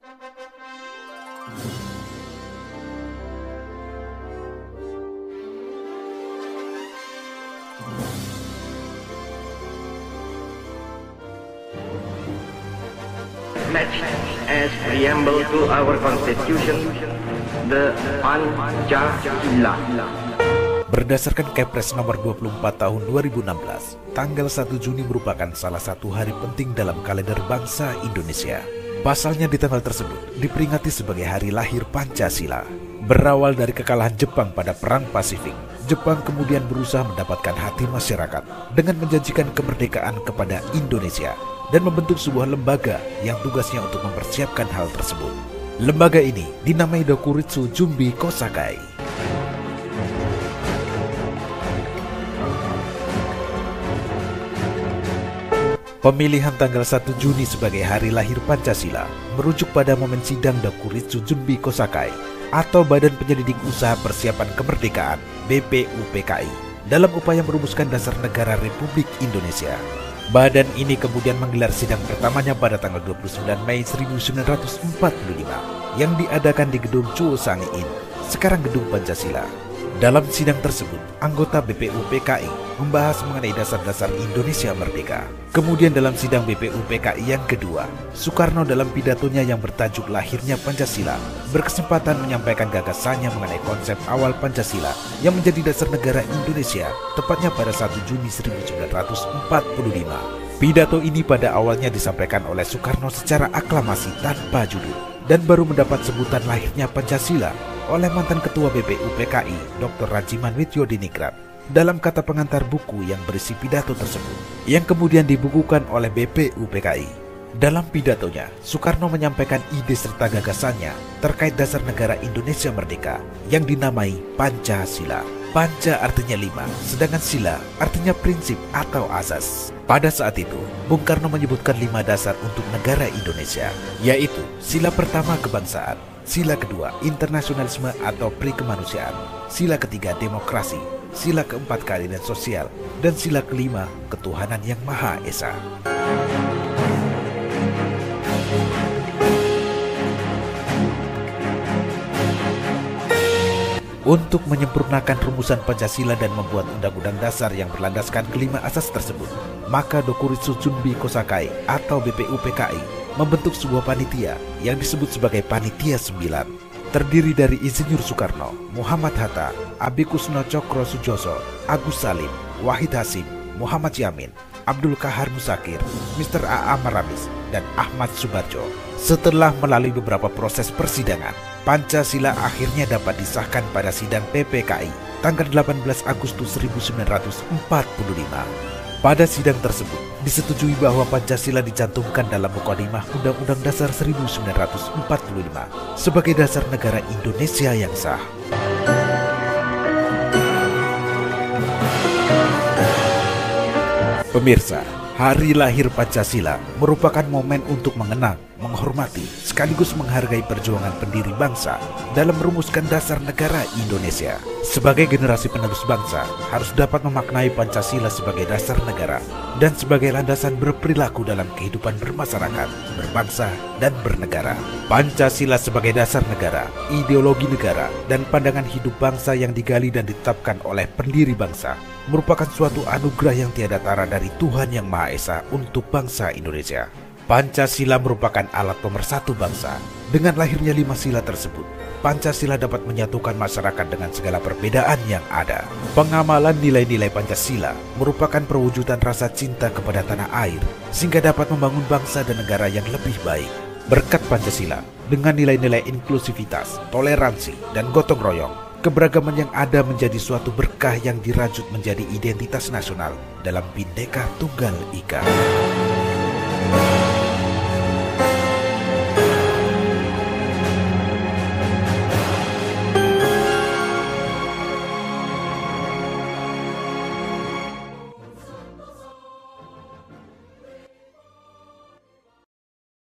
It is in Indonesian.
As preamble to our constitution, the Pancasila. Berdasarkan Kepres nomor 24 tahun 2016, tanggal 1 Juni merupakan salah satu hari penting dalam kalender bangsa Indonesia. Pasalnya di tanggal tersebut diperingati sebagai hari lahir Pancasila. Berawal dari kekalahan Jepang pada Perang Pasifik, Jepang kemudian berusaha mendapatkan hati masyarakat dengan menjanjikan kemerdekaan kepada Indonesia dan membentuk sebuah lembaga yang tugasnya untuk mempersiapkan hal tersebut. Lembaga ini dinamai Dokuritsu Jumbi Kosakai. Pemilihan tanggal 1 Juni sebagai hari lahir Pancasila merujuk pada momen sidang Dokuritsu Jumbi Kosakai atau Badan Penyelidik Usaha Persiapan Kemerdekaan (BPUPKI) dalam upaya merumuskan dasar negara Republik Indonesia. Badan ini kemudian menggelar sidang pertamanya pada tanggal 29 Mei 1945 yang diadakan di Gedung Chuo Sang-in, sekarang Gedung Pancasila. Dalam sidang tersebut, anggota BPUPKI membahas mengenai dasar-dasar Indonesia Merdeka. Kemudian dalam sidang BPUPKI yang kedua, Soekarno dalam pidatonya yang bertajuk Lahirnya Pancasila berkesempatan menyampaikan gagasannya mengenai konsep awal Pancasila yang menjadi dasar negara Indonesia, tepatnya pada 1 Juni 1945. Pidato ini pada awalnya disampaikan oleh Soekarno secara aklamasi tanpa judul dan baru mendapat sebutan lahirnya Pancasila oleh mantan Ketua BPUPKI Dr. Rajiman Widyodiningrat dalam kata pengantar buku yang berisi pidato tersebut, yang kemudian dibukukan oleh BPUPKI. Dalam pidatonya, Soekarno menyampaikan ide serta gagasannya terkait dasar negara Indonesia Merdeka yang dinamai Pancasila. Panca artinya 5, sedangkan sila artinya prinsip atau asas. Pada saat itu, Bung Karno menyebutkan 5 dasar untuk negara Indonesia, yaitu sila pertama kebangsaan, sila kedua internasionalisme atau pri-kemanusiaan, sila ketiga demokrasi, sila keempat keadilan sosial, dan sila kelima ketuhanan yang Maha Esa. Untuk menyempurnakan rumusan Pancasila dan membuat undang-undang dasar yang berlandaskan kelima asas tersebut, maka Dokuritsu Jumbi Kosakai atau BPUPKI membentuk sebuah panitia yang disebut sebagai Panitia 9. Terdiri dari Insinyur Soekarno, Muhammad Hatta, Abi Kusno Cokro Sujoso, Agus Salim, Wahid Hasim, Muhammad Yamin, Abdul Kahar Musakir, Mr. A.A. Maramis, dan Ahmad Subarjo. Setelah melalui beberapa proses persidangan, Pancasila akhirnya dapat disahkan pada sidang PPKI tanggal 18 Agustus 1945. Pada sidang tersebut, disetujui bahwa Pancasila dicantumkan dalam Mukadimah Undang-Undang Dasar 1945 sebagai dasar negara Indonesia yang sah. Pemirsa, hari lahir Pancasila merupakan momen untuk mengenang, menghormati, sekaligus menghargai perjuangan pendiri bangsa dalam merumuskan dasar negara Indonesia. Sebagai generasi penerus bangsa, harus dapat memaknai Pancasila sebagai dasar negara dan sebagai landasan berperilaku dalam kehidupan bermasyarakat, berbangsa, dan bernegara. Pancasila sebagai dasar negara, ideologi negara, dan pandangan hidup bangsa yang digali dan ditetapkan oleh pendiri bangsa merupakan suatu anugerah yang tiada tara dari Tuhan Yang Maha Esa untuk bangsa Indonesia. Pancasila merupakan alat pemersatu bangsa. Dengan lahirnya 5 sila tersebut, Pancasila dapat menyatukan masyarakat dengan segala perbedaan yang ada. Pengamalan nilai-nilai Pancasila merupakan perwujudan rasa cinta kepada tanah air, sehingga dapat membangun bangsa dan negara yang lebih baik. Berkat Pancasila, dengan nilai-nilai inklusivitas, toleransi, dan gotong royong, keberagaman yang ada menjadi suatu berkah yang dirajut menjadi identitas nasional dalam Bhinneka Tunggal Ika.